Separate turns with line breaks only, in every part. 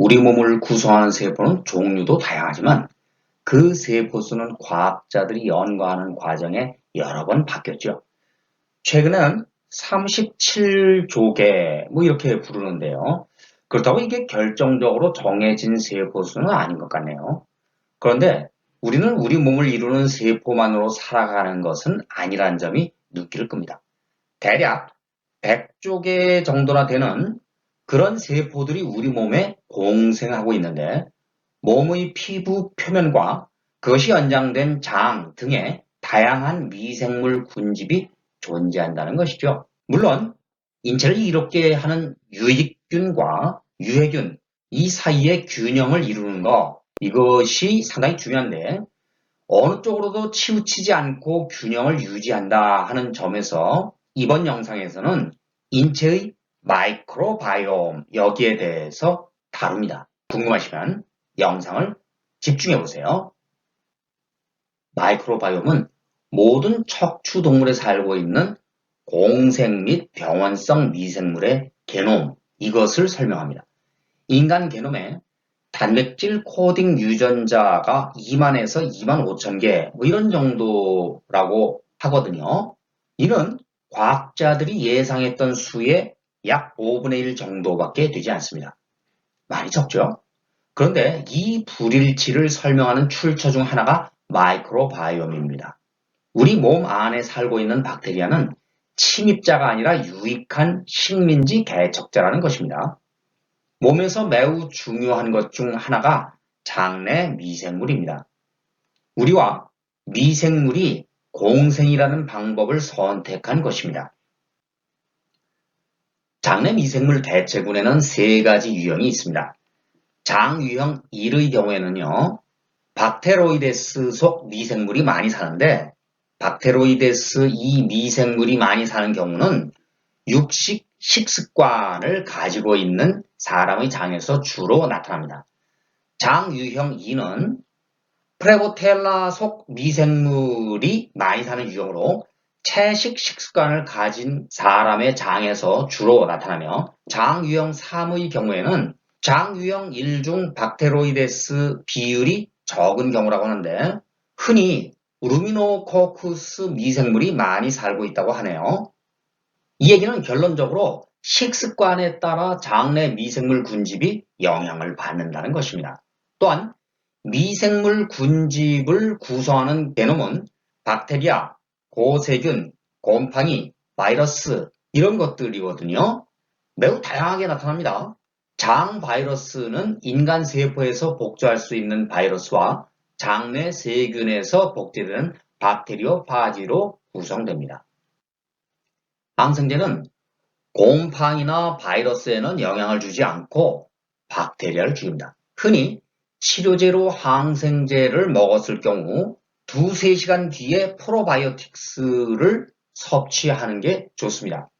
우리 몸을 구성하는 세포는 종류도 다양하지만 그 세포 수는 과학자들이 연구하는 과정에 여러 번 바뀌었죠. 최근에는 37조 개, 이렇게 부르는데요. 그렇다고 이게 결정적으로 정해진 세포 수는 아닌 것 같네요. 그런데 우리는 우리 몸을 이루는 세포만으로 살아가는 것은 아니라는 점이 눈길을 끕니다. 대략 100조 개 정도나 되는 그런 세포들이 우리 몸에 공생하고 있는데 몸의 피부 표면과 그것이 연장된 장 등의 다양한 미생물 군집이 존재한다는 것이죠. 물론 인체를 이롭게 하는 유익균과 유해균 이 사이의 균형을 이루는 것 이것이 상당히 중요한데 어느 쪽으로도 치우치지 않고 균형을 유지한다 하는 점에서 이번 영상에서는 인체의 마이크로바이옴 여기에 대해서 다룹니다. 궁금하시면 영상을 집중해 보세요. 마이크로바이옴은 모든 척추동물에 살고 있는 공생 및 병원성 미생물의 게놈 이것을 설명합니다. 인간 게놈에 단백질 코딩 유전자가 2만에서 2만 5천 개 이런 정도라고 하거든요. 이는 과학자들이 예상했던 수의 약 5분의 1 정도밖에 되지 않습니다. 많이 적죠? 그런데 이 불일치를 설명하는 출처 중 하나가 마이크로바이옴입니다. 우리 몸 안에 살고 있는 박테리아는 침입자가 아니라 유익한 식민지 개척자라는 것입니다. 몸에서 매우 중요한 것 중 하나가 장내 미생물입니다. 우리와 미생물이 공생이라는 방법을 선택한 것입니다. 장내 미생물 대체군에는 세 가지 유형이 있습니다. 장 유형 1의 경우에는요, 박테로이데스 속 미생물이 많이 사는데 박테로이데스 이 미생물이 많이 사는 경우는 육식 식습관을 가지고 있는 사람의 장에서 주로 나타납니다. 장 유형 2는 프레보텔라 속 미생물이 많이 사는 유형으로 채식 식습관을 가진 사람의 장에서 주로 나타나며 장 유형 3의 경우에는 장 유형 1 중 박테로이데스 비율이 적은 경우라고 하는데 흔히 루미노코쿠스 미생물이 많이 살고 있다고 하네요. 이 얘기는 결론적으로 식습관에 따라 장내 미생물 군집이 영향을 받는다는 것입니다. 또한 미생물 군집을 구성하는 게놈은 박테리아, 고세균, 곰팡이, 바이러스 이런 것들이거든요. 매우 다양하게 나타납니다. 장 바이러스는 인간 세포에서 복제할 수 있는 바이러스와 장내 세균에서 복제되는 박테리오파지로 구성됩니다. 항생제는 곰팡이나 바이러스에는 영향을 주지 않고 박테리아를 죽입니다. 흔히 치료제로 항생제를 먹었을 경우 2~3시간 뒤에 프로바이오틱스를 섭취하는 게 좋습니다.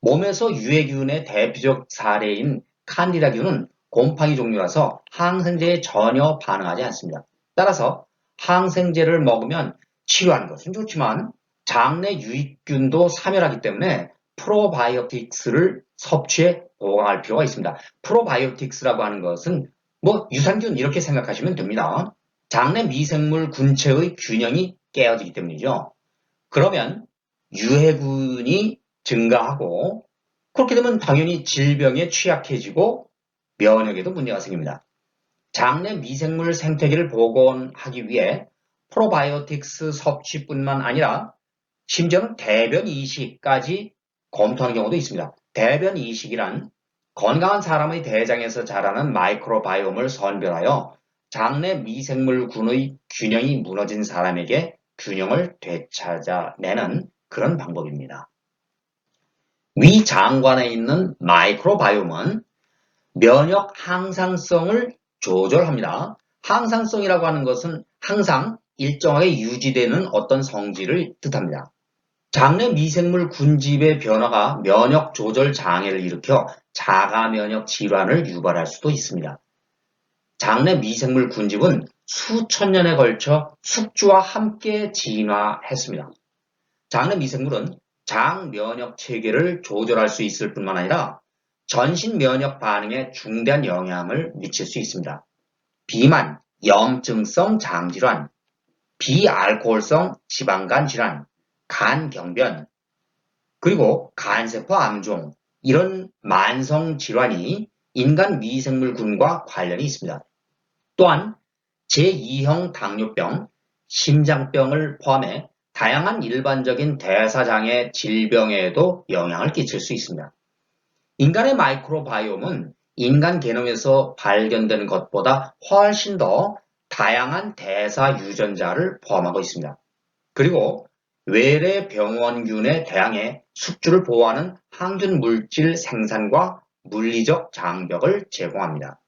몸에서 유해균의 대표적 사례인 칸디다균은 곰팡이 종류라서 항생제에 전혀 반응하지 않습니다. 따라서 항생제를 먹으면 치료하는 것은 좋지만 장내 유익균도 사멸하기 때문에 프로바이오틱스를 섭취해 보강할 필요가 있습니다. 프로바이오틱스라고 하는 것은 유산균 이렇게 생각하시면 됩니다. 장내 미생물 군체의 균형이 깨어지기 때문이죠. 그러면 유해균이 증가하고 그렇게 되면 당연히 질병에 취약해지고 면역에도 문제가 생깁니다. 장내 미생물 생태계를 복원하기 위해 프로바이오틱스 섭취뿐만 아니라 심지어는 대변 이식까지 검토하는 경우도 있습니다. 대변 이식이란 건강한 사람의 대장에서 자라는 마이크로바이옴을 선별하여 장내 미생물군의 균형이 무너진 사람에게 균형을 되찾아내는 그런 방법입니다. 위 장관에 있는 마이크로바이옴은 면역 항상성을 조절합니다. 항상성이라고 하는 것은 항상 일정하게 유지되는 어떤 성질을 뜻합니다. 장내 미생물 군집의 변화가 면역 조절 장애를 일으켜 자가 면역 질환을 유발할 수도 있습니다. 장내 미생물 군집은 수천 년에 걸쳐 숙주와 함께 진화했습니다. 장내 미생물은 장 면역 체계를 조절할 수 있을 뿐만 아니라 전신 면역 반응에 중대한 영향을 미칠 수 있습니다. 비만, 염증성 장질환, 비알코올성 지방간 질환, 간경변, 그리고 간세포 암종, 이런 만성 질환이 인간 미생물군과 관련이 있습니다. 또한 제2형 당뇨병, 심장병을 포함해 다양한 일반적인 대사장애 질병에도 영향을 끼칠 수 있습니다. 인간의 마이크로바이옴은 인간 게놈에서 발견되는 것보다 훨씬 더 다양한 대사 유전자를 포함하고 있습니다. 그리고 외래 병원균에 대항해 숙주를 보호하는 항균 물질 생산과 물리적 장벽을 제공합니다.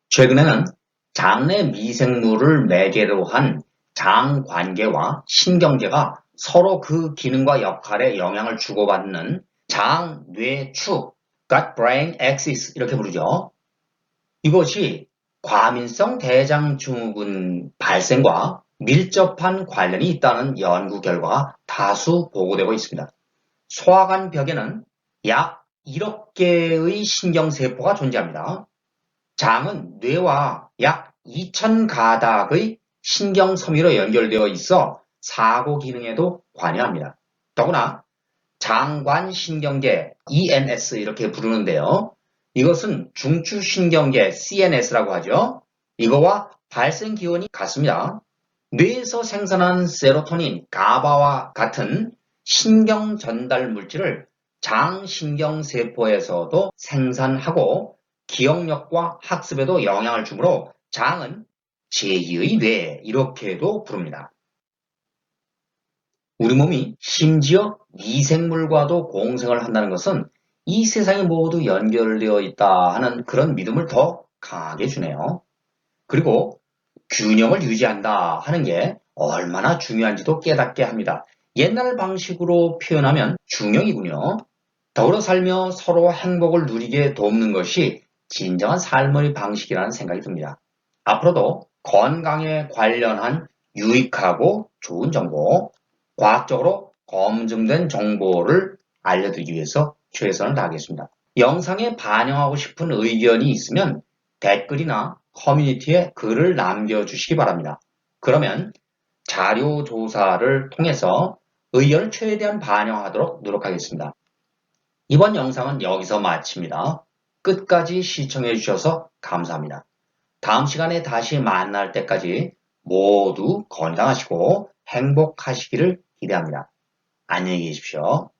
최근에는 장내 미생물을 매개로 한 장관계와 신경계가 서로 그 기능과 역할에 영향을 주고받는 장-뇌-축, gut-brain axis 이렇게 부르죠. 이것이 과민성 대장증후군 발생과 밀접한 관련이 있다는 연구 결과가 다수 보고되고 있습니다. 소화관 벽에는 약 1억 개의 신경세포가 존재합니다. 장은 뇌와 약 2,000가닥의 신경섬유로 연결되어 있어 사고 기능에도 관여합니다. 더구나 장관신경계 ENS 이렇게 부르는데요. 이것은 중추신경계 CNS라고 하죠. 이거와 발생 기원이 같습니다. 뇌에서 생산한 세로토닌, 가바와 같은 신경 전달 물질을 장신경세포에서도 생산하고 기억력과 학습에도 영향을 주므로 장은 제2의 뇌 이렇게도 부릅니다. 우리 몸이 심지어 미생물과도 공생을 한다는 것은 이 세상이 모두 연결되어 있다 하는 그런 믿음을 더 강하게 주네요. 그리고 균형을 유지한다 하는 게 얼마나 중요한지도 깨닫게 합니다. 옛날 방식으로 표현하면 중형이군요. 더불어 살며 서로 행복을 누리게 돕는 것이 진정한 삶의 방식이라는 생각이 듭니다. 앞으로도 건강에 관련한 유익하고 좋은 정보, 과학적으로 검증된 정보를 알려드리기 위해서 최선을 다하겠습니다. 영상에 반영하고 싶은 의견이 있으면 댓글이나 커뮤니티에 글을 남겨주시기 바랍니다. 그러면 자료 조사를 통해서 의견을 최대한 반영하도록 노력하겠습니다. 이번 영상은 여기서 마칩니다. 끝까지 시청해 주셔서 감사합니다. 다음 시간에 다시 만날 때까지 모두 건강하시고 행복하시기를 기대합니다. 안녕히 계십시오.